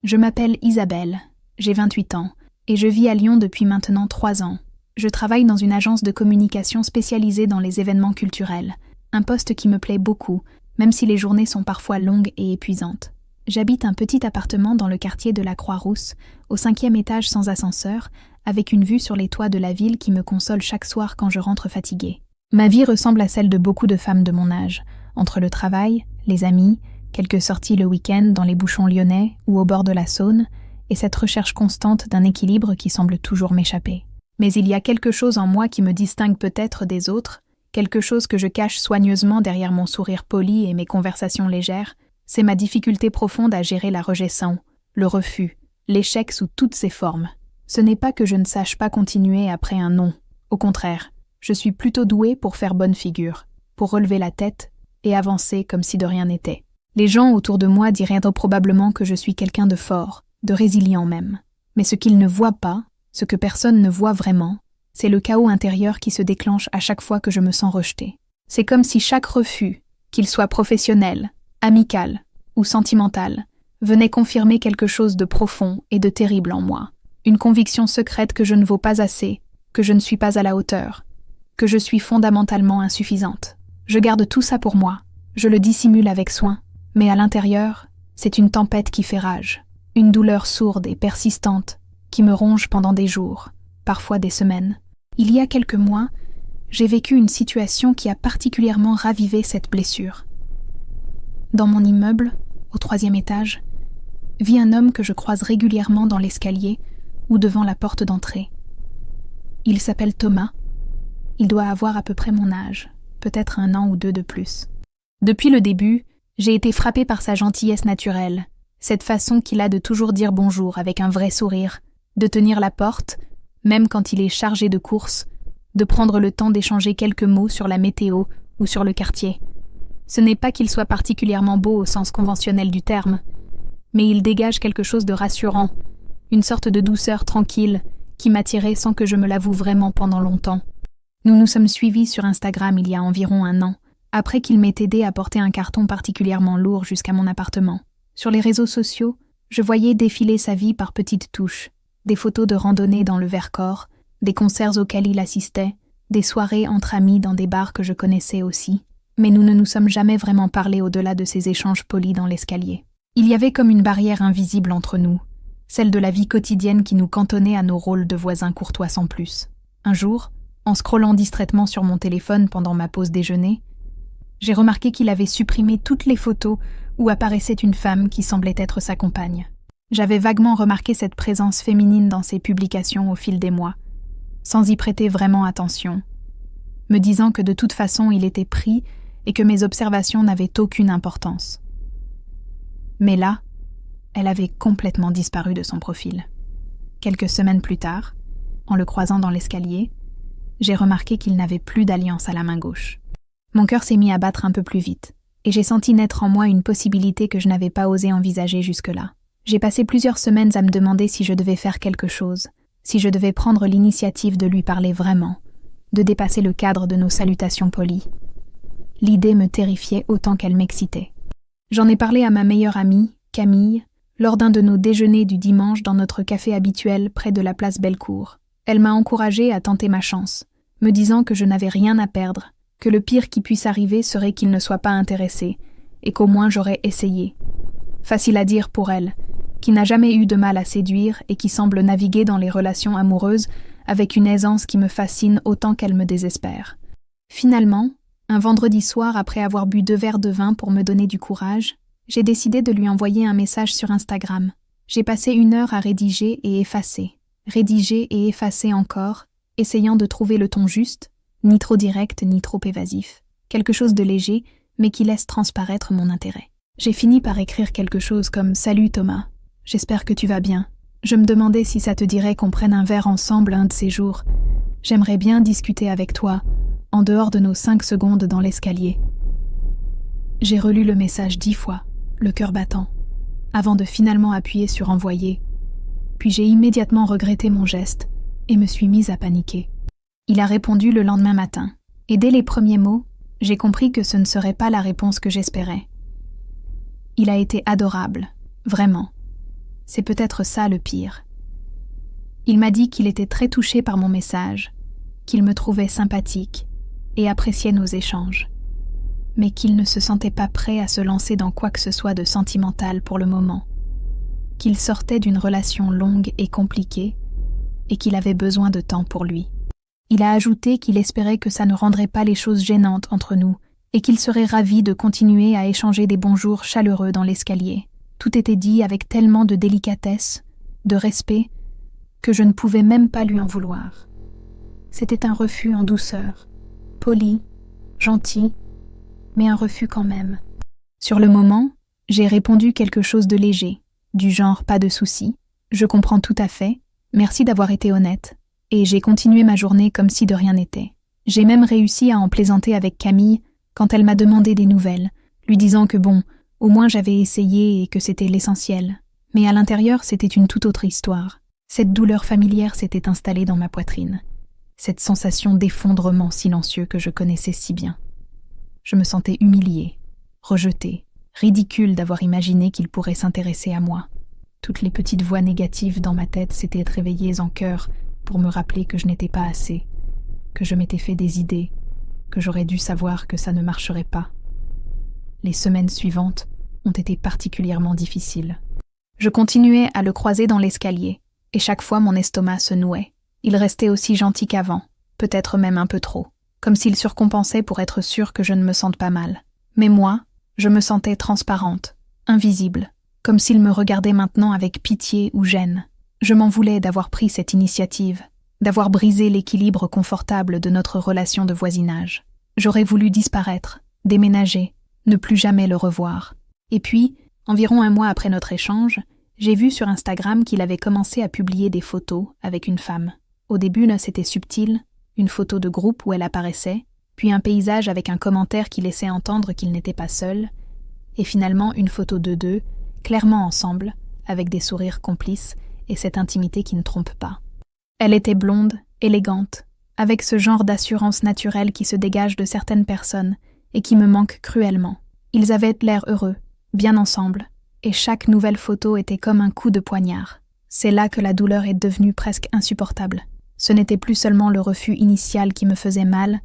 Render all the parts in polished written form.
Je m'appelle Isabelle, j'ai 28 ans, et je vis à Lyon depuis maintenant 3 ans. Je travaille dans une agence de communication spécialisée dans les événements culturels, un poste qui me plaît beaucoup, même si les journées sont parfois longues et épuisantes. J'habite un petit appartement dans le quartier de la Croix-Rousse, au 5e étage sans ascenseur, avec une vue sur les toits de la ville qui me console chaque soir quand je rentre fatiguée. Ma vie ressemble à celle de beaucoup de femmes de mon âge, entre le travail, les amis, quelques sorties le week-end dans les bouchons lyonnais ou au bord de la Saône, et cette recherche constante d'un équilibre qui semble toujours m'échapper. Mais il y a quelque chose en moi qui me distingue peut-être des autres, quelque chose que je cache soigneusement derrière mon sourire poli et mes conversations légères, c'est ma difficulté profonde à gérer la rejection, le refus, l'échec sous toutes ses formes. Ce n'est pas que je ne sache pas continuer après un non. Au contraire, je suis plutôt douée pour faire bonne figure, pour relever la tête et avancer comme si de rien n'était. Les gens autour de moi diraient probablement que je suis quelqu'un de fort, de résilient même. Mais ce qu'ils ne voient pas, ce que personne ne voit vraiment, c'est le chaos intérieur qui se déclenche à chaque fois que je me sens rejetée. C'est comme si chaque refus, qu'il soit professionnel, amical ou sentimental, venait confirmer quelque chose de profond et de terrible en moi. Une conviction secrète que je ne vaux pas assez, que je ne suis pas à la hauteur, que je suis fondamentalement insuffisante. Je garde tout ça pour moi, je le dissimule avec soin, mais à l'intérieur, c'est une tempête qui fait rage, une douleur sourde et persistante qui me ronge pendant des jours, parfois des semaines. Il y a quelques mois, j'ai vécu une situation qui a particulièrement ravivé cette blessure. Dans mon immeuble, au 3e étage, vit un homme que je croise régulièrement dans l'escalier ou devant la porte d'entrée. Il s'appelle Thomas. Il doit avoir à peu près mon âge, peut-être 1 an ou 2 de plus. Depuis le début, j'ai été frappée par sa gentillesse naturelle, cette façon qu'il a de toujours dire bonjour avec un vrai sourire, de tenir la porte, même quand il est chargé de courses, de prendre le temps d'échanger quelques mots sur la météo ou sur le quartier. Ce n'est pas qu'il soit particulièrement beau au sens conventionnel du terme, mais il dégage quelque chose de rassurant, une sorte de douceur tranquille qui m'attirait sans que je me l'avoue vraiment pendant longtemps. Nous nous sommes suivis sur Instagram il y a environ 1 an, après qu'il m'ait aidé à porter un carton particulièrement lourd jusqu'à mon appartement. Sur les réseaux sociaux, je voyais défiler sa vie par petites touches, des photos de randonnées dans le Vercors, des concerts auxquels il assistait, des soirées entre amis dans des bars que je connaissais aussi. Mais nous ne nous sommes jamais vraiment parlé au-delà de ces échanges polis dans l'escalier. Il y avait comme une barrière invisible entre nous, celle de la vie quotidienne qui nous cantonnait à nos rôles de voisins courtois sans plus. Un jour, en scrollant distraitement sur mon téléphone pendant ma pause déjeuner, j'ai remarqué qu'il avait supprimé toutes les photos où apparaissait une femme qui semblait être sa compagne. J'avais vaguement remarqué cette présence féminine dans ses publications au fil des mois, sans y prêter vraiment attention, me disant que de toute façon il était pris et que mes observations n'avaient aucune importance. Mais là, elle avait complètement disparu de son profil. Quelques semaines plus tard, en le croisant dans l'escalier, j'ai remarqué qu'il n'avait plus d'alliance à la main gauche. Mon cœur s'est mis à battre un peu plus vite, et j'ai senti naître en moi une possibilité que je n'avais pas osé envisager jusque-là. J'ai passé plusieurs semaines à me demander si je devais faire quelque chose, si je devais prendre l'initiative de lui parler vraiment, de dépasser le cadre de nos salutations polies. L'idée me terrifiait autant qu'elle m'excitait. J'en ai parlé à ma meilleure amie, Camille, lors d'un de nos déjeuners du dimanche dans notre café habituel près de la place Bellecour. Elle m'a encouragée à tenter ma chance, me disant que je n'avais rien à perdre, que le pire qui puisse arriver serait qu'il ne soit pas intéressé, et qu'au moins j'aurais essayé. Facile à dire pour elle, qui n'a jamais eu de mal à séduire et qui semble naviguer dans les relations amoureuses avec une aisance qui me fascine autant qu'elle me désespère. Finalement, un vendredi soir, après avoir bu 2 verres de vin pour me donner du courage, j'ai décidé de lui envoyer un message sur Instagram. J'ai passé 1 heure à rédiger et effacer encore, essayant de trouver le ton juste, ni trop direct ni trop évasif, quelque chose de léger, mais qui laisse transparaître mon intérêt. J'ai fini par écrire quelque chose comme « Salut Thomas, j'espère que tu vas bien. Je me demandais si ça te dirait qu'on prenne un verre ensemble un de ces jours. J'aimerais bien discuter avec toi, en dehors de nos 5 secondes dans l'escalier. » J'ai relu le message 10 fois, le cœur battant, avant de finalement appuyer sur « Envoyer ». Puis j'ai immédiatement regretté mon geste et me suis mise à paniquer. Il a répondu le lendemain matin, et dès les premiers mots, j'ai compris que ce ne serait pas la réponse que j'espérais. Il a été adorable, vraiment. C'est peut-être ça le pire. Il m'a dit qu'il était très touché par mon message, qu'il me trouvait sympathique et appréciait nos échanges, mais qu'il ne se sentait pas prêt à se lancer dans quoi que ce soit de sentimental pour le moment, qu'il sortait d'une relation longue et compliquée et qu'il avait besoin de temps pour lui. Il a ajouté qu'il espérait que ça ne rendrait pas les choses gênantes entre nous et qu'il serait ravi de continuer à échanger des bonjours chaleureux dans l'escalier. Tout était dit avec tellement de délicatesse, de respect, que je ne pouvais même pas lui en vouloir. C'était un refus en douceur, poli, gentil, mais un refus quand même. Sur le moment, j'ai répondu quelque chose de léger, du genre pas de souci, je comprends tout à fait, merci d'avoir été honnête, et j'ai continué ma journée comme si de rien n'était. J'ai même réussi à en plaisanter avec Camille quand elle m'a demandé des nouvelles, lui disant que bon, au moins j'avais essayé et que c'était l'essentiel. Mais à l'intérieur, c'était une toute autre histoire. Cette douleur familière s'était installée dans ma poitrine. Cette sensation d'effondrement silencieux que je connaissais si bien. Je me sentais humiliée, rejetée, ridicule d'avoir imaginé qu'il pourrait s'intéresser à moi. Toutes les petites voix négatives dans ma tête s'étaient réveillées en chœur pour me rappeler que je n'étais pas assez, que je m'étais fait des idées, que j'aurais dû savoir que ça ne marcherait pas. Les semaines suivantes ont été particulièrement difficiles. Je continuais à le croiser dans l'escalier, et chaque fois mon estomac se nouait. Il restait aussi gentil qu'avant, peut-être même un peu trop, comme s'il surcompensait pour être sûr que je ne me sente pas mal. Mais moi, je me sentais transparente, invisible, comme s'il me regardait maintenant avec pitié ou gêne. Je m'en voulais d'avoir pris cette initiative, d'avoir brisé l'équilibre confortable de notre relation de voisinage. J'aurais voulu disparaître, déménager, ne plus jamais le revoir. Et puis, environ un mois après notre échange, j'ai vu sur Instagram qu'il avait commencé à publier des photos avec une femme. Au début, là, c'était subtil, une photo de groupe où elle apparaissait, puis un paysage avec un commentaire qui laissait entendre qu'il n'était pas seul, et finalement une photo d'eux deux, clairement ensemble, avec des sourires complices et cette intimité qui ne trompe pas. Elle était blonde, élégante, avec ce genre d'assurance naturelle qui se dégage de certaines personnes et qui me manque cruellement. Ils avaient l'air heureux, bien ensemble, et chaque nouvelle photo était comme un coup de poignard. C'est là que la douleur est devenue presque insupportable. Ce n'était plus seulement le refus initial qui me faisait mal,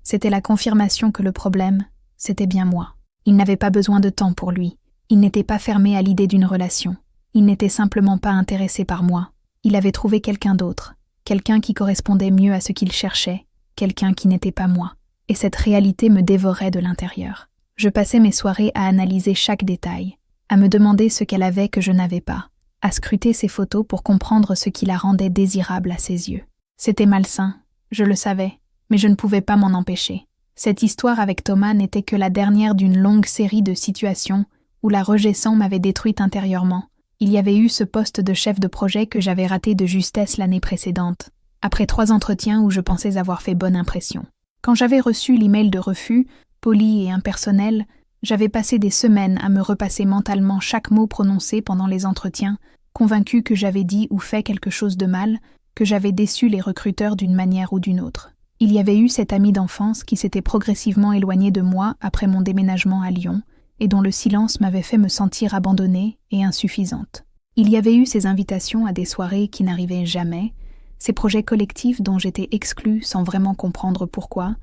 c'était la confirmation que le problème, c'était bien moi. Il n'avait pas besoin de temps pour lui. Il n'était pas fermé à l'idée d'une relation. Il n'était simplement pas intéressé par moi. Il avait trouvé quelqu'un d'autre, quelqu'un qui correspondait mieux à ce qu'il cherchait, quelqu'un qui n'était pas moi. Et cette réalité me dévorait de l'intérieur. Je passais mes soirées à analyser chaque détail, à me demander ce qu'elle avait que je n'avais pas, à scruter ses photos pour comprendre ce qui la rendait désirable à ses yeux. C'était malsain, je le savais, mais je ne pouvais pas m'en empêcher. Cette histoire avec Thomas n'était que la dernière d'une longue série de situations où la rejection m'avait détruite intérieurement. Il y avait eu ce poste de chef de projet que j'avais raté de justesse l'année précédente, après 3 entretiens où je pensais avoir fait bonne impression. Quand j'avais reçu l'email de refus, poli et impersonnel, j'avais passé des semaines à me repasser mentalement chaque mot prononcé pendant les entretiens, convaincue que j'avais dit ou fait quelque chose de mal, que j'avais déçu les recruteurs d'une manière ou d'une autre. Il y avait eu cet ami d'enfance qui s'était progressivement éloigné de moi après mon déménagement à Lyon, et dont le silence m'avait fait me sentir abandonnée et insuffisante. Il y avait eu ces invitations à des soirées qui n'arrivaient jamais, ces projets collectifs dont j'étais exclue sans vraiment comprendre pourquoi,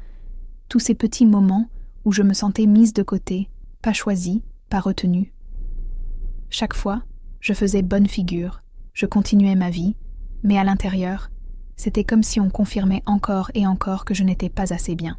tous ces petits moments où je me sentais mise de côté, pas choisie, pas retenue. Chaque fois, je faisais bonne figure, je continuais ma vie, mais à l'intérieur, c'était comme si on confirmait encore et encore que je n'étais pas assez bien.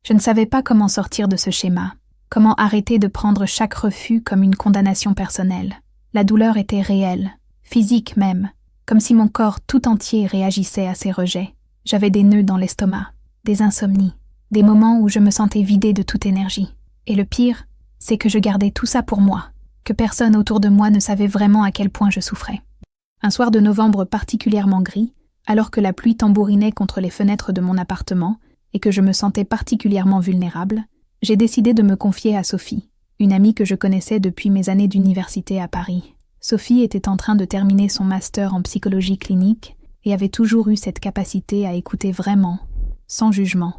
Je ne savais pas comment sortir de ce schéma, comment arrêter de prendre chaque refus comme une condamnation personnelle. La douleur était réelle, physique même, comme si mon corps tout entier réagissait à ces rejets. J'avais des nœuds dans l'estomac, des insomnies, des moments où je me sentais vidée de toute énergie. Et le pire, c'est que je gardais tout ça pour moi, que personne autour de moi ne savait vraiment à quel point je souffrais. Un soir de novembre particulièrement gris, alors que la pluie tambourinait contre les fenêtres de mon appartement et que je me sentais particulièrement vulnérable, j'ai décidé de me confier à Sophie, une amie que je connaissais depuis mes années d'université à Paris. Sophie était en train de terminer son master en psychologie clinique et avait toujours eu cette capacité à écouter vraiment, sans jugement,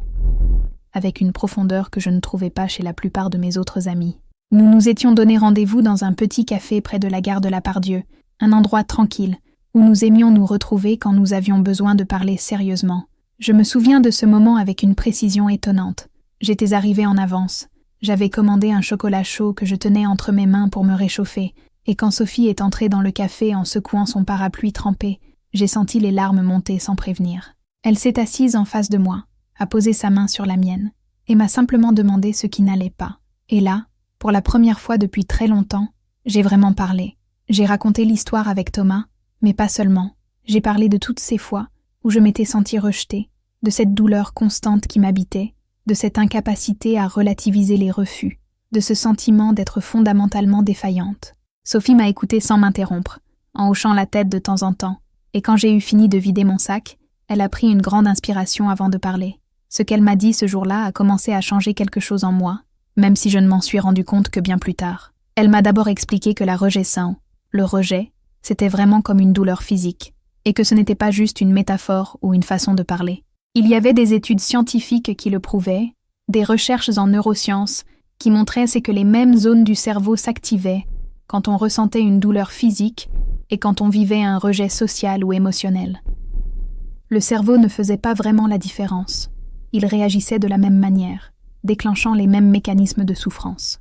avec une profondeur que je ne trouvais pas chez la plupart de mes autres amis. Nous nous étions donné rendez-vous dans un petit café près de la gare de la Part-Dieu, un endroit tranquille, où nous aimions nous retrouver quand nous avions besoin de parler sérieusement. Je me souviens de ce moment avec une précision étonnante. J'étais arrivée en avance. J'avais commandé un chocolat chaud que je tenais entre mes mains pour me réchauffer, et quand Sophie est entrée dans le café en secouant son parapluie trempé, j'ai senti les larmes monter sans prévenir. Elle s'est assise en face de moi, a posé sa main sur la mienne, et m'a simplement demandé ce qui n'allait pas. Et là, pour la première fois depuis très longtemps, j'ai vraiment parlé. J'ai raconté l'histoire avec Thomas, mais pas seulement. J'ai parlé de toutes ces fois où je m'étais sentie rejetée, de cette douleur constante qui m'habitait, de cette incapacité à relativiser les refus, de ce sentiment d'être fondamentalement défaillante. Sophie m'a écoutée sans m'interrompre, en hochant la tête de temps en temps, et quand j'ai eu fini de vider mon sac, elle a pris une grande inspiration avant de parler. Ce qu'elle m'a dit ce jour-là a commencé à changer quelque chose en moi, même si je ne m'en suis rendu compte que bien plus tard. Elle m'a d'abord expliqué que la rejection, le rejet, c'était vraiment comme une douleur physique, et que ce n'était pas juste une métaphore ou une façon de parler. Il y avait des études scientifiques qui le prouvaient, des recherches en neurosciences qui montraient c'est que les mêmes zones du cerveau s'activaient quand on ressentait une douleur physique et quand on vivait un rejet social ou émotionnel. Le cerveau ne faisait pas vraiment la différence. Il réagissait de la même manière, déclenchant les mêmes mécanismes de souffrance.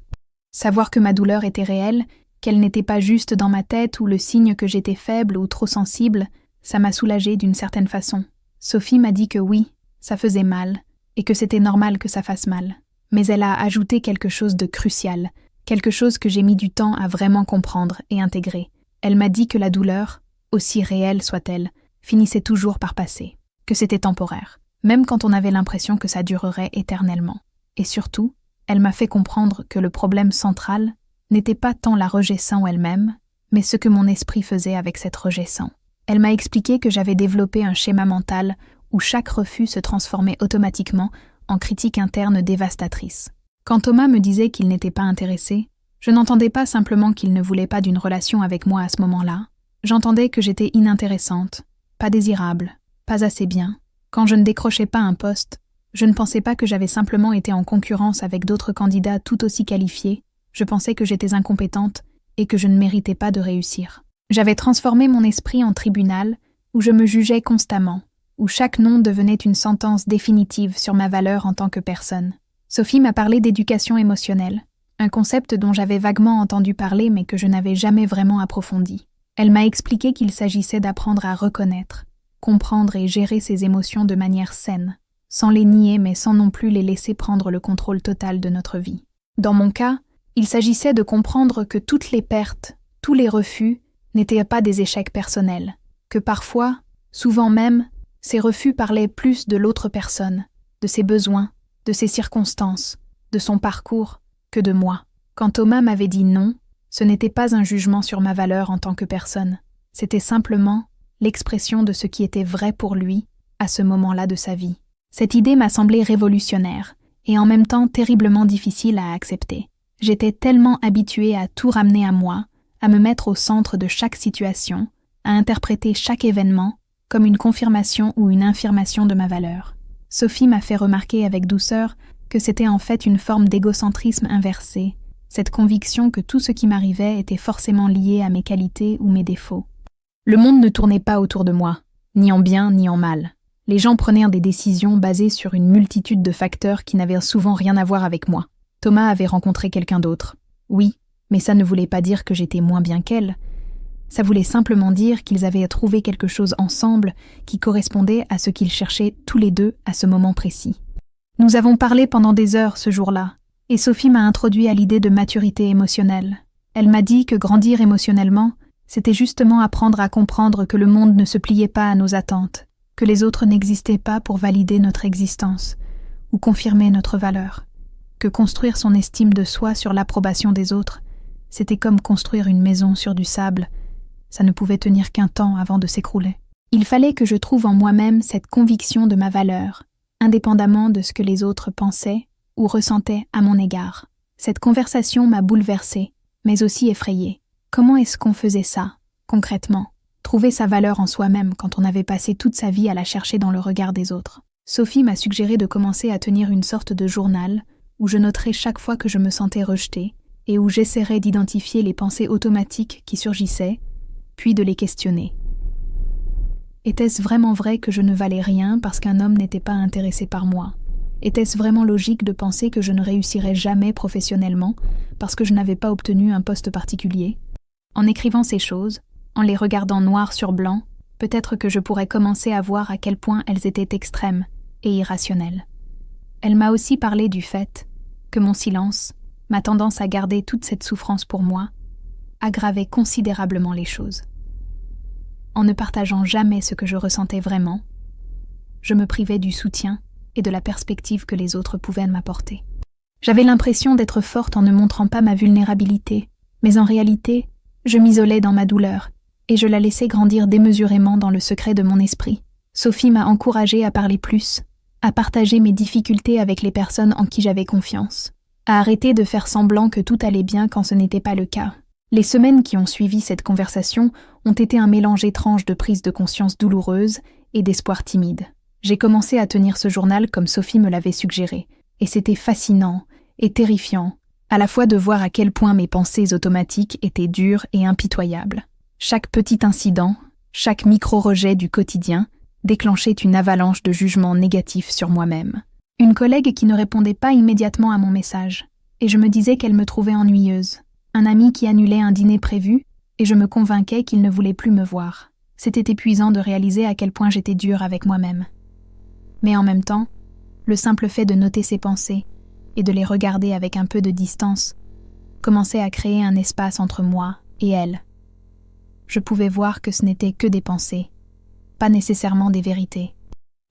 Savoir que ma douleur était réelle, qu'elle n'était pas juste dans ma tête ou le signe que j'étais faible ou trop sensible, ça m'a soulagée d'une certaine façon. Sophie m'a dit que oui, ça faisait mal, et que c'était normal que ça fasse mal. Mais elle a ajouté quelque chose de crucial, quelque chose que j'ai mis du temps à vraiment comprendre et intégrer. Elle m'a dit que la douleur, aussi réelle soit-elle, finissait toujours par passer, que c'était temporaire, même quand on avait l'impression que ça durerait éternellement. Et surtout, elle m'a fait comprendre que le problème central n'était pas tant la rejection elle-même, mais ce que mon esprit faisait avec cette rejection. Elle m'a expliqué que j'avais développé un schéma mental où chaque refus se transformait automatiquement en critique interne dévastatrice. Quand Thomas me disait qu'il n'était pas intéressé, je n'entendais pas simplement qu'il ne voulait pas d'une relation avec moi à ce moment-là. J'entendais que j'étais inintéressante, pas désirable, pas assez bien. Quand je ne décrochais pas un poste, je ne pensais pas que j'avais simplement été en concurrence avec d'autres candidats tout aussi qualifiés. Je pensais que j'étais incompétente et que je ne méritais pas de réussir. J'avais transformé mon esprit en tribunal où je me jugeais constamment, où chaque nom devenait une sentence définitive sur ma valeur en tant que personne. Sophie m'a parlé d'éducation émotionnelle, un concept dont j'avais vaguement entendu parler mais que je n'avais jamais vraiment approfondi. Elle m'a expliqué qu'il s'agissait d'apprendre à reconnaître, comprendre et gérer ses émotions de manière saine, sans les nier mais sans non plus les laisser prendre le contrôle total de notre vie. Dans mon cas, il s'agissait de comprendre que toutes les pertes, tous les refus, n'étaient pas des échecs personnels, que parfois, souvent même, ces refus parlaient plus de l'autre personne, de ses besoins, de ses circonstances, de son parcours, que de moi. Quand Thomas m'avait dit non, ce n'était pas un jugement sur ma valeur en tant que personne, c'était simplement l'expression de ce qui était vrai pour lui à ce moment-là de sa vie. Cette idée m'a semblé révolutionnaire et en même temps terriblement difficile à accepter. J'étais tellement habituée à tout ramener à moi, à me mettre au centre de chaque situation, à interpréter chaque événement comme une confirmation ou une infirmation de ma valeur. Sophie m'a fait remarquer avec douceur que c'était en fait une forme d'égocentrisme inversé, cette conviction que tout ce qui m'arrivait était forcément lié à mes qualités ou mes défauts. Le monde ne tournait pas autour de moi, ni en bien ni en mal. Les gens prenaient des décisions basées sur une multitude de facteurs qui n'avaient souvent rien à voir avec moi. Thomas avait rencontré quelqu'un d'autre. Oui, mais ça ne voulait pas dire que j'étais moins bien qu'elle. Ça voulait simplement dire qu'ils avaient trouvé quelque chose ensemble qui correspondait à ce qu'ils cherchaient tous les deux à ce moment précis. Nous avons parlé pendant des heures ce jour-là, et Sophie m'a introduit à l'idée de maturité émotionnelle. Elle m'a dit que grandir émotionnellement, c'était justement apprendre à comprendre que le monde ne se pliait pas à nos attentes, que les autres n'existaient pas pour valider notre existence ou confirmer notre valeur, que construire son estime de soi sur l'approbation des autres, c'était comme construire une maison sur du sable. Ça ne pouvait tenir qu'un temps avant de s'écrouler. Il fallait que je trouve en moi-même cette conviction de ma valeur, indépendamment de ce que les autres pensaient ou ressentaient à mon égard. Cette conversation m'a bouleversée, mais aussi effrayée. Comment est-ce qu'on faisait ça, concrètement? Trouver sa valeur en soi-même quand on avait passé toute sa vie à la chercher dans le regard des autres. Sophie m'a suggéré de commencer à tenir une sorte de journal où je noterais chaque fois que je me sentais rejetée et où j'essaierais d'identifier les pensées automatiques qui surgissaient, puis de les questionner. Était-ce vraiment vrai que je ne valais rien parce qu'un homme n'était pas intéressé par moi? Était-ce vraiment logique de penser que je ne réussirais jamais professionnellement parce que je n'avais pas obtenu un poste particulier? En écrivant ces choses, en les regardant noir sur blanc, peut-être que je pourrais commencer à voir à quel point elles étaient extrêmes et irrationnelles. Elle m'a aussi parlé du fait que mon silence, ma tendance à garder toute cette souffrance pour moi, aggravait considérablement les choses. En ne partageant jamais ce que je ressentais vraiment, je me privais du soutien et de la perspective que les autres pouvaient m'apporter. J'avais l'impression d'être forte en ne montrant pas ma vulnérabilité, mais en réalité, je m'isolais dans ma douleur et je la laissais grandir démesurément dans le secret de mon esprit. Sophie m'a encouragée à parler plus, à partager mes difficultés avec les personnes en qui j'avais confiance, à arrêter de faire semblant que tout allait bien quand ce n'était pas le cas. Les semaines qui ont suivi cette conversation ont été un mélange étrange de prise de conscience douloureuse et d'espoir timide. J'ai commencé à tenir ce journal comme Sophie me l'avait suggéré, et c'était fascinant et terrifiant, à la fois de voir à quel point mes pensées automatiques étaient dures et impitoyables. Chaque petit incident, chaque micro-rejet du quotidien déclenchait une avalanche de jugements négatifs sur moi-même. Une collègue qui ne répondait pas immédiatement à mon message, et je me disais qu'elle me trouvait ennuyeuse. Un ami qui annulait un dîner prévu, et je me convainquais qu'il ne voulait plus me voir. C'était épuisant de réaliser à quel point j'étais dure avec moi-même. Mais en même temps, le simple fait de noter ces pensées et de les regarder avec un peu de distance commençait à créer un espace entre moi et elle. Je pouvais voir que ce n'était que des pensées, pas nécessairement des vérités.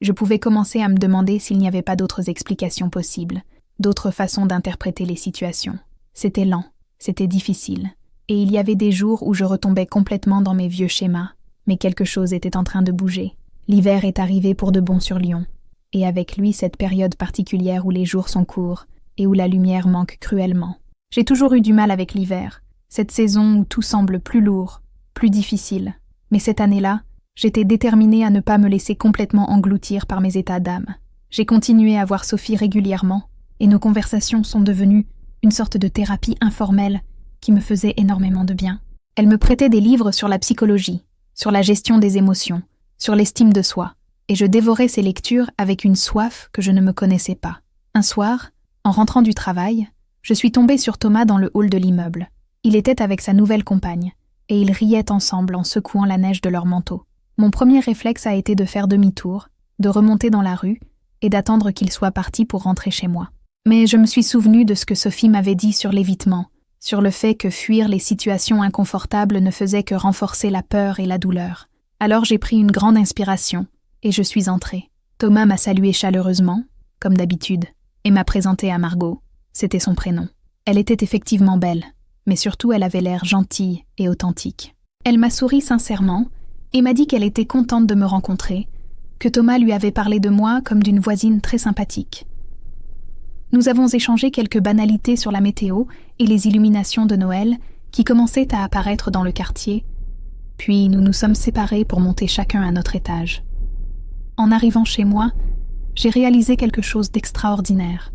Je pouvais commencer à me demander s'il n'y avait pas d'autres explications possibles, d'autres façons d'interpréter les situations. C'était lent, c'était difficile, et il y avait des jours où je retombais complètement dans mes vieux schémas, mais quelque chose était en train de bouger. L'hiver est arrivé pour de bon sur Lyon, et avec lui cette période particulière où les jours sont courts et où la lumière manque cruellement. J'ai toujours eu du mal avec l'hiver, cette saison où tout semble plus lourd, plus difficile, mais cette année-là, j'étais déterminée à ne pas me laisser complètement engloutir par mes états d'âme. J'ai continué à voir Sophie régulièrement, et nos conversations sont devenues une sorte de thérapie informelle qui me faisait énormément de bien. Elle me prêtait des livres sur la psychologie, sur la gestion des émotions, sur l'estime de soi, et je dévorais ces lectures avec une soif que je ne me connaissais pas. Un soir, en rentrant du travail, je suis tombée sur Thomas dans le hall de l'immeuble. Il était avec sa nouvelle compagne, et ils riaient ensemble en secouant la neige de leur manteau. Mon premier réflexe a été de faire demi-tour, de remonter dans la rue et d'attendre qu'il soit parti pour rentrer chez moi. Mais je me suis souvenue de ce que Sophie m'avait dit sur l'évitement, sur le fait que fuir les situations inconfortables ne faisait que renforcer la peur et la douleur. Alors j'ai pris une grande inspiration, et je suis entrée. Thomas m'a salué chaleureusement, comme d'habitude, et m'a présenté à Margot. C'était son prénom. Elle était effectivement belle, mais surtout elle avait l'air gentille et authentique. Elle m'a souri sincèrement, et m'a dit qu'elle était contente de me rencontrer, que Thomas lui avait parlé de moi comme d'une voisine très sympathique. Nous avons échangé quelques banalités sur la météo et les illuminations de Noël qui commençaient à apparaître dans le quartier, puis nous nous sommes séparés pour monter chacun à notre étage. En arrivant chez moi, j'ai réalisé quelque chose d'extraordinaire.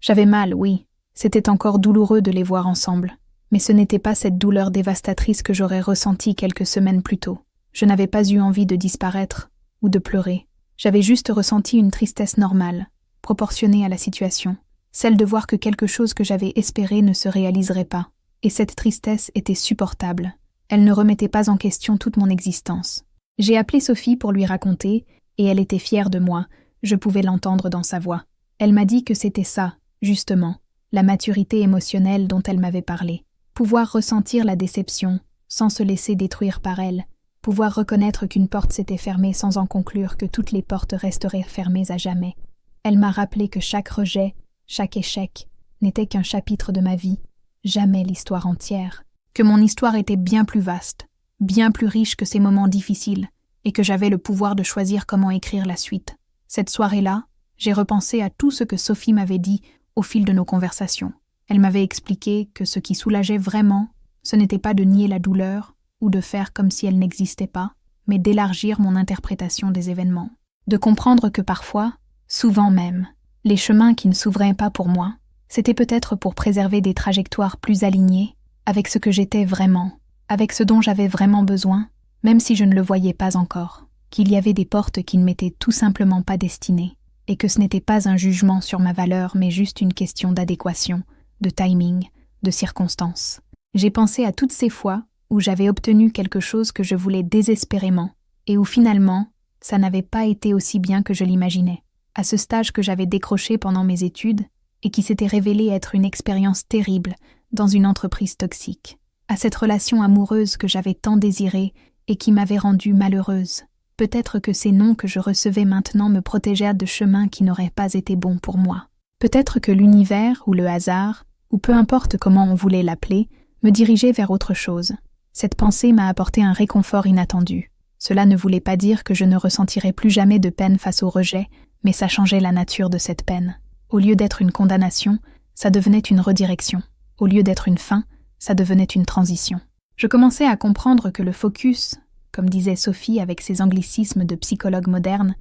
J'avais mal, oui, c'était encore douloureux de les voir ensemble, mais ce n'était pas cette douleur dévastatrice que j'aurais ressentie quelques semaines plus tôt. Je n'avais pas eu envie de disparaître ou de pleurer. J'avais juste ressenti une tristesse normale, proportionnée à la situation, celle de voir que quelque chose que j'avais espéré ne se réaliserait pas. Et cette tristesse était supportable. Elle ne remettait pas en question toute mon existence. J'ai appelé Sophie pour lui raconter, et elle était fière de moi, je pouvais l'entendre dans sa voix. Elle m'a dit que c'était ça, justement, la maturité émotionnelle dont elle m'avait parlé. Pouvoir ressentir la déception, sans se laisser détruire par elle, pouvoir reconnaître qu'une porte s'était fermée sans en conclure que toutes les portes resteraient fermées à jamais. Elle m'a rappelé que chaque rejet, chaque échec, n'était qu'un chapitre de ma vie, jamais l'histoire entière, que mon histoire était bien plus vaste, bien plus riche que ces moments difficiles, et que j'avais le pouvoir de choisir comment écrire la suite. Cette soirée-là, j'ai repensé à tout ce que Sophie m'avait dit au fil de nos conversations. Elle m'avait expliqué que ce qui soulageait vraiment, ce n'était pas de nier la douleur ou de faire comme si elle n'existait pas, mais d'élargir mon interprétation des événements. De comprendre que parfois, souvent même, les chemins qui ne s'ouvraient pas pour moi, c'était peut-être pour préserver des trajectoires plus alignées avec ce que j'étais vraiment, avec ce dont j'avais vraiment besoin, même si je ne le voyais pas encore, qu'il y avait des portes qui ne m'étaient tout simplement pas destinées, et que ce n'était pas un jugement sur ma valeur, mais juste une question d'adéquation, de timing, de circonstances. J'ai pensé à toutes ces fois où j'avais obtenu quelque chose que je voulais désespérément, et où finalement, ça n'avait pas été aussi bien que je l'imaginais. À ce stage que j'avais décroché pendant mes études, et qui s'était révélé être une expérience terrible dans une entreprise toxique. À cette relation amoureuse que j'avais tant désirée et qui m'avait rendue malheureuse. Peut-être que ces noms que je recevais maintenant me protégeaient de chemins qui n'auraient pas été bons pour moi. Peut-être que l'univers ou le hasard, ou peu importe comment on voulait l'appeler, me dirigeait vers autre chose. Cette pensée m'a apporté un réconfort inattendu. Cela ne voulait pas dire que je ne ressentirais plus jamais de peine face au rejet, mais ça changeait la nature de cette peine. Au lieu d'être une condamnation, ça devenait une redirection. Au lieu d'être une fin, ça devenait une transition. Je commençais à comprendre que le focus, comme disait Sophie avec ses anglicismes de psychologue moderne,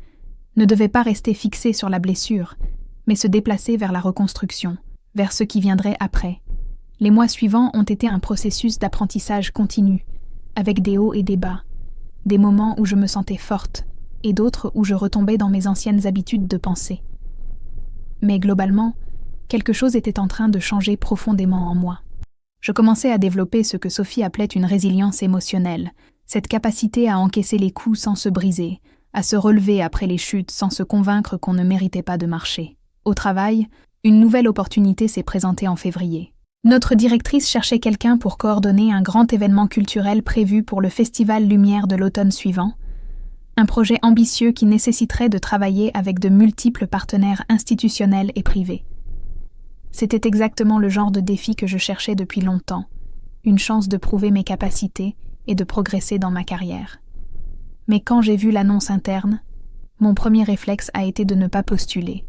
ne devait pas rester fixé sur la blessure, mais se déplacer vers la reconstruction, vers ce qui viendrait après. Les mois suivants ont été un processus d'apprentissage continu, avec des hauts et des bas, des moments où je me sentais forte, et d'autres où je retombais dans mes anciennes habitudes de pensée. Mais globalement, quelque chose était en train de changer profondément en moi. Je commençais à développer ce que Sophie appelait une résilience émotionnelle, cette capacité à encaisser les coups sans se briser, à se relever après les chutes sans se convaincre qu'on ne méritait pas de marcher. Au travail, une nouvelle opportunité s'est présentée en février. Notre directrice cherchait quelqu'un pour coordonner un grand événement culturel prévu pour le Festival Lumière de l'automne suivant, un projet ambitieux qui nécessiterait de travailler avec de multiples partenaires institutionnels et privés. C'était exactement le genre de défi que je cherchais depuis longtemps, une chance de prouver mes capacités et de progresser dans ma carrière. Mais quand j'ai vu l'annonce interne, mon premier réflexe a été de ne pas postuler.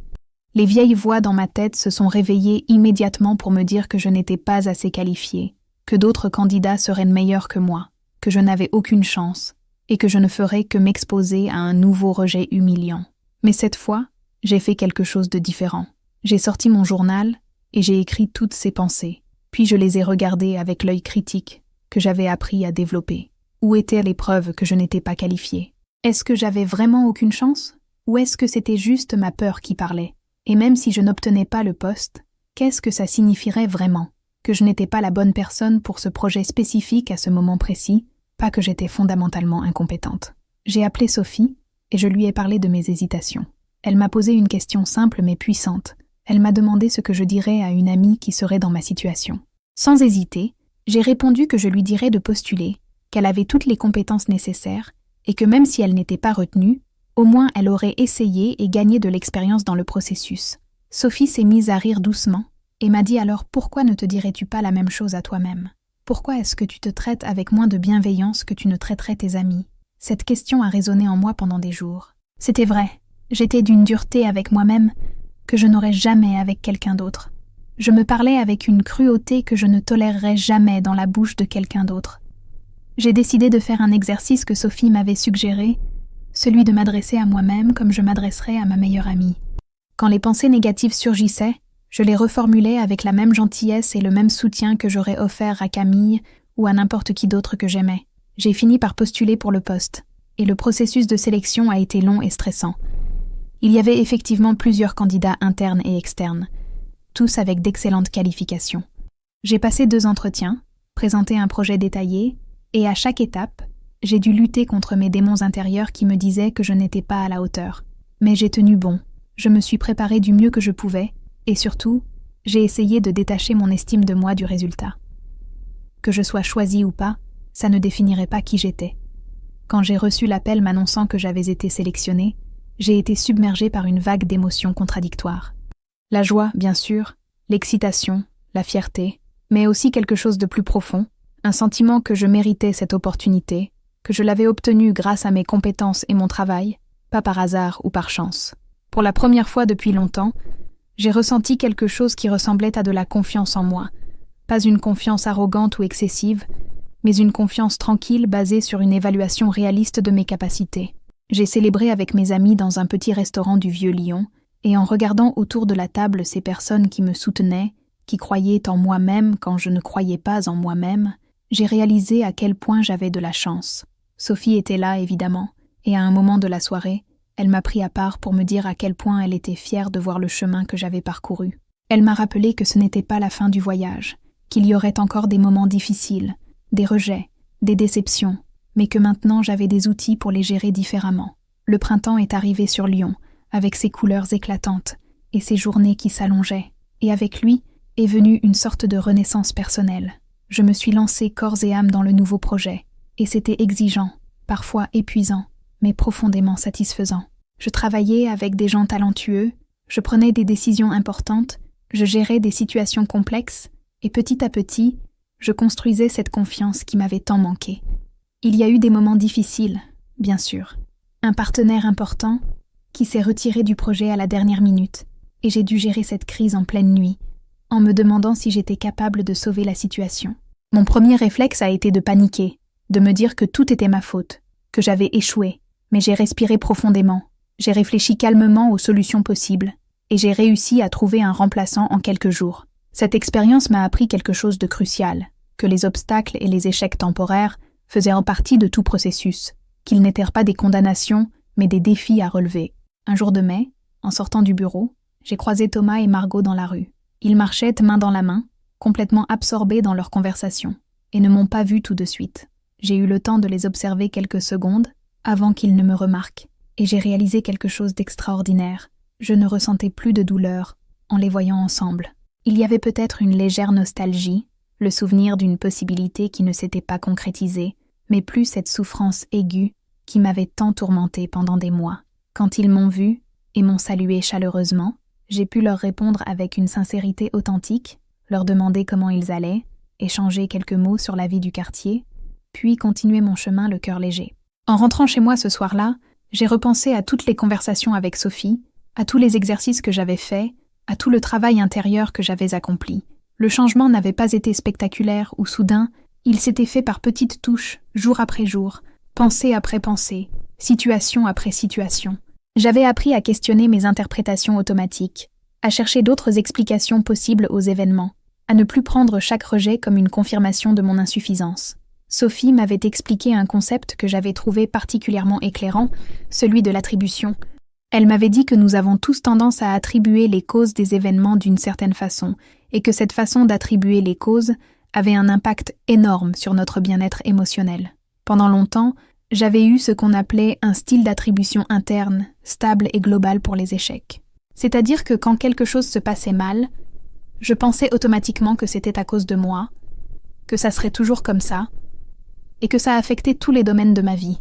Les vieilles voix dans ma tête se sont réveillées immédiatement pour me dire que je n'étais pas assez qualifiée, que d'autres candidats seraient meilleurs que moi, que je n'avais aucune chance, et que je ne ferais que m'exposer à un nouveau rejet humiliant. Mais cette fois, j'ai fait quelque chose de différent. J'ai sorti mon journal et j'ai écrit toutes ces pensées, puis je les ai regardées avec l'œil critique que j'avais appris à développer. Où étaient les preuves que je n'étais pas qualifiée? Est-ce que j'avais vraiment aucune chance? Ou est-ce que c'était juste ma peur qui parlait? Et même si je n'obtenais pas le poste, qu'est-ce que ça signifierait vraiment? Que je n'étais pas la bonne personne pour ce projet spécifique à ce moment précis, pas que j'étais fondamentalement incompétente. J'ai appelé Sophie et je lui ai parlé de mes hésitations. Elle m'a posé une question simple mais puissante. Elle m'a demandé ce que je dirais à une amie qui serait dans ma situation. Sans hésiter, j'ai répondu que je lui dirais de postuler, qu'elle avait toutes les compétences nécessaires et que même si elle n'était pas retenue, au moins elle aurait essayé et gagné de l'expérience dans le processus. Sophie s'est mise à rire doucement et m'a dit alors « Pourquoi ne te dirais-tu pas la même chose à toi-même ? Pourquoi est-ce que tu te traites avec moins de bienveillance que tu ne traiterais tes amis ?» Cette question a résonné en moi pendant des jours. C'était vrai, j'étais d'une dureté avec moi-même que je n'aurais jamais avec quelqu'un d'autre. Je me parlais avec une cruauté que je ne tolérerais jamais dans la bouche de quelqu'un d'autre. J'ai décidé de faire un exercice que Sophie m'avait suggéré, celui de m'adresser à moi-même comme je m'adresserais à ma meilleure amie. Quand les pensées négatives surgissaient, je les reformulais avec la même gentillesse et le même soutien que j'aurais offert à Camille ou à n'importe qui d'autre que j'aimais. J'ai fini par postuler pour le poste, et le processus de sélection a été long et stressant. Il y avait effectivement plusieurs candidats internes et externes, tous avec d'excellentes qualifications. J'ai passé 2 entretiens, présenté un projet détaillé, et à chaque étape, j'ai dû lutter contre mes démons intérieurs qui me disaient que je n'étais pas à la hauteur. Mais j'ai tenu bon, je me suis préparée du mieux que je pouvais, et surtout, j'ai essayé de détacher mon estime de moi du résultat. Que je sois choisie ou pas, ça ne définirait pas qui j'étais. Quand j'ai reçu l'appel m'annonçant que j'avais été sélectionnée, j'ai été submergée par une vague d'émotions contradictoires. La joie, bien sûr, l'excitation, la fierté, mais aussi quelque chose de plus profond, un sentiment que je méritais cette opportunité, que je l'avais obtenue grâce à mes compétences et mon travail, pas par hasard ou par chance. Pour la première fois depuis longtemps, j'ai ressenti quelque chose qui ressemblait à de la confiance en moi, pas une confiance arrogante ou excessive, mais une confiance tranquille basée sur une évaluation réaliste de mes capacités. J'ai célébré avec mes amis dans un petit restaurant du Vieux-Lyon, et en regardant autour de la table ces personnes qui me soutenaient, qui croyaient en moi-même quand je ne croyais pas en moi-même, j'ai réalisé à quel point j'avais de la chance. Sophie était là, évidemment, et à un moment de la soirée, elle m'a pris à part pour me dire à quel point elle était fière de voir le chemin que j'avais parcouru. Elle m'a rappelé que ce n'était pas la fin du voyage, qu'il y aurait encore des moments difficiles, des rejets, des déceptions, mais que maintenant j'avais des outils pour les gérer différemment. Le printemps est arrivé sur Lyon, avec ses couleurs éclatantes et ses journées qui s'allongeaient, et avec lui est venue une sorte de renaissance personnelle. Je me suis lancée corps et âme dans le nouveau projet, et c'était exigeant, parfois épuisant, mais profondément satisfaisant. Je travaillais avec des gens talentueux, je prenais des décisions importantes, je gérais des situations complexes, et petit à petit, je construisais cette confiance qui m'avait tant manqué. Il y a eu des moments difficiles, bien sûr. Un partenaire important qui s'est retiré du projet à la dernière minute, et j'ai dû gérer cette crise en pleine nuit, en me demandant si j'étais capable de sauver la situation. Mon premier réflexe a été de paniquer, de me dire que tout était ma faute, que j'avais échoué, mais j'ai respiré profondément, j'ai réfléchi calmement aux solutions possibles, et j'ai réussi à trouver un remplaçant en quelques jours. Cette expérience m'a appris quelque chose de crucial, que les obstacles et les échecs temporaires faisaient en partie de tout processus, qu'ils n'étaient pas des condamnations, mais des défis à relever. Un jour de mai, en sortant du bureau, j'ai croisé Thomas et Margot dans la rue. Ils marchaient main dans la main, complètement absorbés dans leur conversation, et ne m'ont pas vu tout de suite. J'ai eu le temps de les observer quelques secondes avant qu'ils ne me remarquent, et j'ai réalisé quelque chose d'extraordinaire. Je ne ressentais plus de douleur en les voyant ensemble. Il y avait peut-être une légère nostalgie, le souvenir d'une possibilité qui ne s'était pas concrétisée, mais plus cette souffrance aiguë qui m'avait tant tourmentée pendant des mois. Quand ils m'ont vu et m'ont salué chaleureusement, j'ai pu leur répondre avec une sincérité authentique, leur demander comment ils allaient, échanger quelques mots sur la vie du quartier, puis continuer mon chemin le cœur léger. En rentrant chez moi ce soir-là, j'ai repensé à toutes les conversations avec Sophie, à tous les exercices que j'avais faits, à tout le travail intérieur que j'avais accompli. Le changement n'avait pas été spectaculaire ou soudain, il s'était fait par petites touches, jour après jour, pensée après pensée, situation après situation. J'avais appris à questionner mes interprétations automatiques, à chercher d'autres explications possibles aux événements, à ne plus prendre chaque rejet comme une confirmation de mon insuffisance. Sophie m'avait expliqué un concept que j'avais trouvé particulièrement éclairant, celui de l'attribution. Elle m'avait dit que nous avons tous tendance à attribuer les causes des événements d'une certaine façon, et que cette façon d'attribuer les causes avait un impact énorme sur notre bien-être émotionnel. Pendant longtemps, j'avais eu ce qu'on appelait un style d'attribution interne, stable et global pour les échecs. C'est-à-dire que quand quelque chose se passait mal, je pensais automatiquement que c'était à cause de moi, que ça serait toujours comme ça, et que ça affectait tous les domaines de ma vie.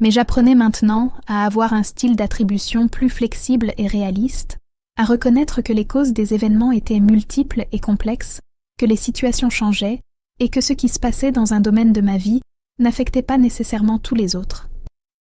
Mais j'apprenais maintenant à avoir un style d'attribution plus flexible et réaliste, à reconnaître que les causes des événements étaient multiples et complexes, que les situations changeaient, et que ce qui se passait dans un domaine de ma vie n'affectait pas nécessairement tous les autres.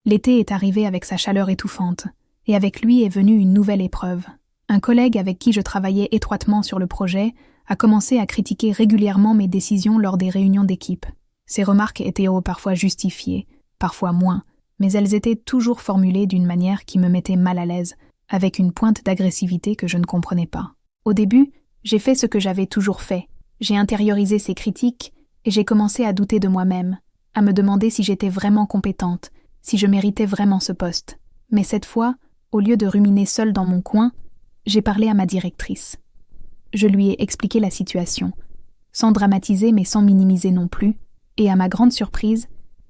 L'été est arrivé avec sa chaleur étouffante, et avec lui est venue une nouvelle épreuve. Un collègue avec qui je travaillais étroitement sur le projet a commencé à critiquer régulièrement mes décisions lors des réunions d'équipe. Ses remarques étaient parfois justifiées, parfois moins, mais elles étaient toujours formulées d'une manière qui me mettait mal à l'aise, avec une pointe d'agressivité que je ne comprenais pas. Au début, j'ai fait ce que j'avais toujours fait. J'ai intériorisé ces critiques et j'ai commencé à douter de moi-même, à me demander si j'étais vraiment compétente, si je méritais vraiment ce poste. Mais cette fois, au lieu de ruminer seule dans mon coin, j'ai parlé à ma directrice. Je lui ai expliqué la situation, sans dramatiser mais sans minimiser non plus, et à ma grande surprise,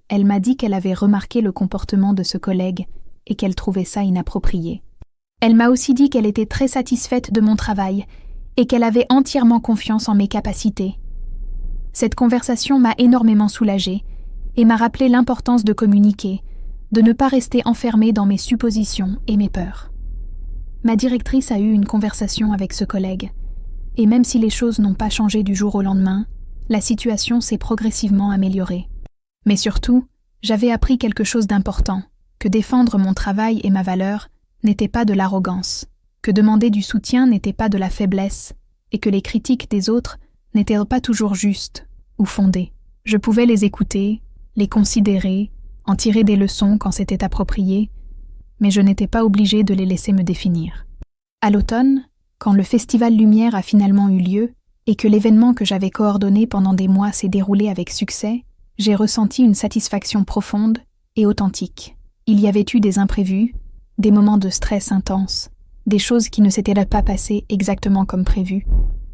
elle m'a dit qu'elle avait remarqué le comportement de ce collègue et qu'elle trouvait ça inapproprié. Elle m'a aussi dit qu'elle était très satisfaite de mon travail et qu'elle avait entièrement confiance en mes capacités. Cette conversation m'a énormément soulagée et m'a rappelé l'importance de communiquer, de ne pas rester enfermée dans mes suppositions et mes peurs. Ma directrice a eu une conversation avec ce collègue, et même si les choses n'ont pas changé du jour au lendemain, la situation s'est progressivement améliorée. Mais surtout, j'avais appris quelque chose d'important, que défendre mon travail et ma valeur n'était pas de l'arrogance, que demander du soutien n'était pas de la faiblesse, et que les critiques des autres n'étaient pas toujours justes ou fondées. Je pouvais les écouter, les considérer, en tirer des leçons quand c'était approprié, mais je n'étais pas obligée de les laisser me définir. À l'automne, quand le Festival Lumière a finalement eu lieu, et que l'événement que j'avais coordonné pendant des mois s'est déroulé avec succès, j'ai ressenti une satisfaction profonde et authentique. Il y avait eu des imprévus, des moments de stress intense, des choses qui ne s'étaient pas passées exactement comme prévu,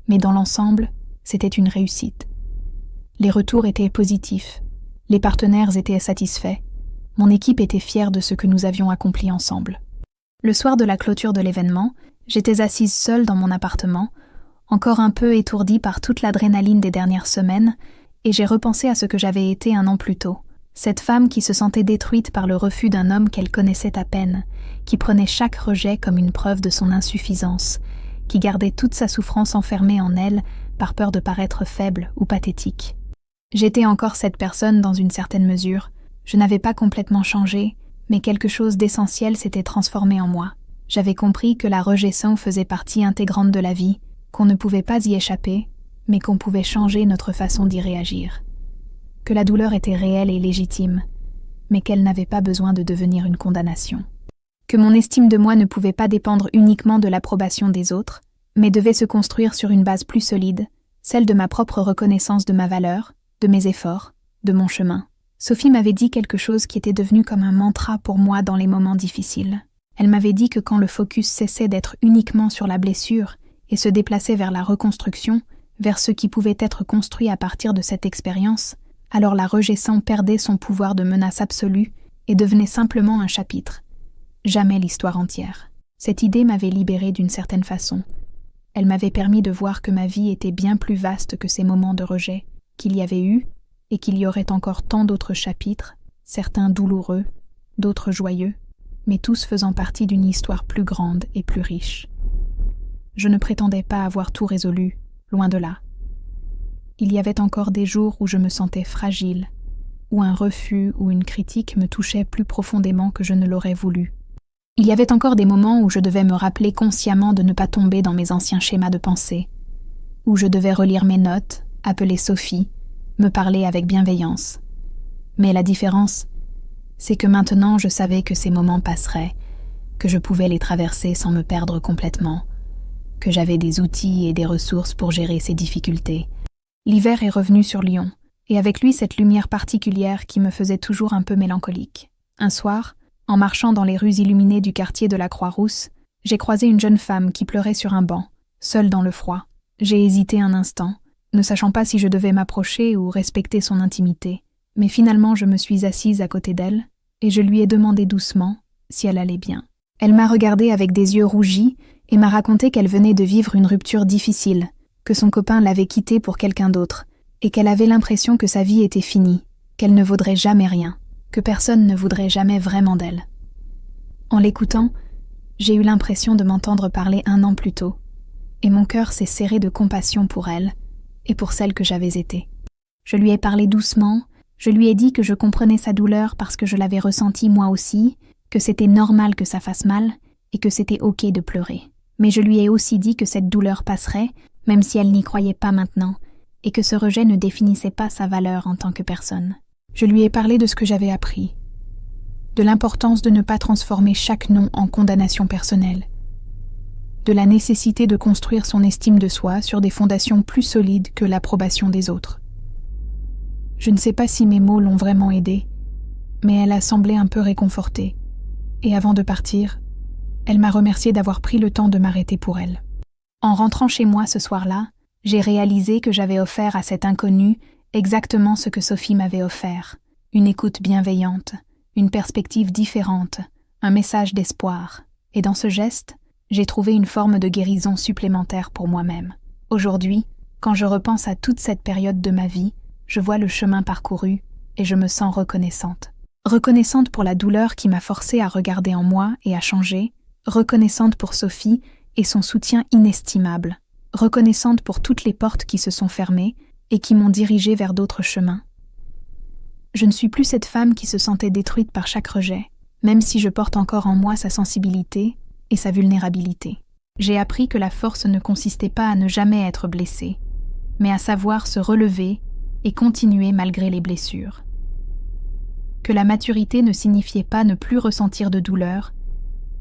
mais dans l'ensemble, c'était une réussite. Les retours étaient positifs, les partenaires étaient satisfaits, mon équipe était fière de ce que nous avions accompli ensemble. Le soir de la clôture de l'événement, j'étais assise seule dans mon appartement, encore un peu étourdie par toute l'adrénaline des dernières semaines, et j'ai repensé à ce que j'avais été un an plus tôt. Cette femme qui se sentait détruite par le refus d'un homme qu'elle connaissait à peine, qui prenait chaque rejet comme une preuve de son insuffisance, qui gardait toute sa souffrance enfermée en elle par peur de paraître faible ou pathétique. J'étais encore cette personne dans une certaine mesure. Je n'avais pas complètement changé, mais quelque chose d'essentiel s'était transformé en moi. J'avais compris que la rejection faisait partie intégrante de la vie, qu'on ne pouvait pas y échapper, mais qu'on pouvait changer notre façon d'y réagir. Que la douleur était réelle et légitime, mais qu'elle n'avait pas besoin de devenir une condamnation. Que mon estime de moi ne pouvait pas dépendre uniquement de l'approbation des autres, mais devait se construire sur une base plus solide, celle de ma propre reconnaissance de ma valeur, de mes efforts, de mon chemin. Sophie m'avait dit quelque chose qui était devenu comme un mantra pour moi dans les moments difficiles. Elle m'avait dit que quand le focus cessait d'être uniquement sur la blessure et se déplaçait vers la reconstruction, vers ce qui pouvait être construit à partir de cette expérience, alors la rejection perdait son pouvoir de menace absolue et devenait simplement un chapitre, jamais l'histoire entière. Cette idée m'avait libérée d'une certaine façon. Elle m'avait permis de voir que ma vie était bien plus vaste que ces moments de rejet, qu'il y avait eu, et qu'il y aurait encore tant d'autres chapitres, certains douloureux, d'autres joyeux, mais tous faisant partie d'une histoire plus grande et plus riche. Je ne prétendais pas avoir tout résolu, loin de là. Il y avait encore des jours où je me sentais fragile, où un refus ou une critique me touchait plus profondément que je ne l'aurais voulu. Il y avait encore des moments où je devais me rappeler consciemment de ne pas tomber dans mes anciens schémas de pensée, où je devais relire mes notes, appeler Sophie, me parler avec bienveillance. Mais la différence, c'est que maintenant je savais que ces moments passeraient, que je pouvais les traverser sans me perdre complètement, que j'avais des outils et des ressources pour gérer ces difficultés. L'hiver est revenu sur Lyon, et avec lui cette lumière particulière qui me faisait toujours un peu mélancolique. Un soir, en marchant dans les rues illuminées du quartier de la Croix-Rousse, j'ai croisé une jeune femme qui pleurait sur un banc, seule dans le froid. J'ai hésité un instant, ne sachant pas si je devais m'approcher ou respecter son intimité, mais finalement je me suis assise à côté d'elle, et je lui ai demandé doucement si elle allait bien. Elle m'a regardée avec des yeux rougis et m'a raconté qu'elle venait de vivre une rupture difficile, que son copain l'avait quittée pour quelqu'un d'autre, et qu'elle avait l'impression que sa vie était finie, qu'elle ne vaudrait jamais rien, que personne ne voudrait jamais vraiment d'elle. En l'écoutant, j'ai eu l'impression de m'entendre parler 1 an plus tôt, et mon cœur s'est serré de compassion pour elle et pour celle que j'avais été. Je lui ai parlé doucement, je lui ai dit que je comprenais sa douleur parce que je l'avais ressentie moi aussi, que c'était normal que ça fasse mal et que c'était ok de pleurer. Mais je lui ai aussi dit que cette douleur passerait, même si elle n'y croyait pas maintenant, et que ce rejet ne définissait pas sa valeur en tant que personne. Je lui ai parlé de ce que j'avais appris, de l'importance de ne pas transformer chaque non en condamnation personnelle, de la nécessité de construire son estime de soi sur des fondations plus solides que l'approbation des autres. Je ne sais pas si mes mots l'ont vraiment aidée, mais elle a semblé un peu réconfortée, et avant de partir, elle m'a remercié d'avoir pris le temps de m'arrêter pour elle. En rentrant chez moi ce soir-là, j'ai réalisé que j'avais offert à cet inconnu exactement ce que Sophie m'avait offert, une écoute bienveillante, une perspective différente, un message d'espoir. Et dans ce geste, j'ai trouvé une forme de guérison supplémentaire pour moi-même. Aujourd'hui, quand je repense à toute cette période de ma vie, je vois le chemin parcouru et je me sens reconnaissante. Reconnaissante pour la douleur qui m'a forcée à regarder en moi et à changer, reconnaissante pour Sophie et son soutien inestimable, reconnaissante pour toutes les portes qui se sont fermées et qui m'ont dirigée vers d'autres chemins. Je ne suis plus cette femme qui se sentait détruite par chaque rejet, même si je porte encore en moi sa sensibilité et sa vulnérabilité. J'ai appris que la force ne consistait pas à ne jamais être blessée, mais à savoir se relever et continuer malgré les blessures. Que la maturité ne signifiait pas ne plus ressentir de douleur,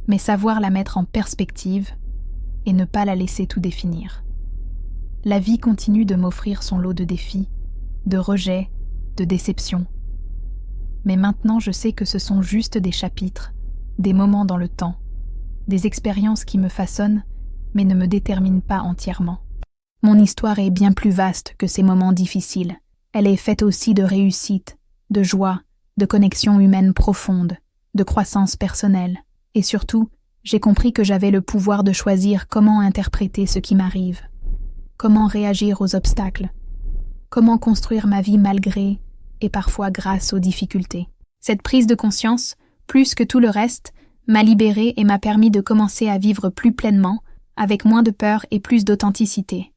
mais savoir la mettre en perspective et ne pas la laisser tout définir. La vie continue de m'offrir son lot de défis, de rejets, de déceptions. Mais maintenant je sais que ce sont juste des chapitres, des moments dans le temps, des expériences qui me façonnent, mais ne me déterminent pas entièrement. Mon histoire est bien plus vaste que ces moments difficiles. Elle est faite aussi de réussite, de joie, de connexions humaines profondes, de croissance personnelle. Et surtout, j'ai compris que j'avais le pouvoir de choisir comment interpréter ce qui m'arrive, comment réagir aux obstacles, comment construire ma vie malgré et parfois grâce aux difficultés. Cette prise de conscience, plus que tout le reste, m'a libérée et m'a permis de commencer à vivre plus pleinement, avec moins de peur et plus d'authenticité.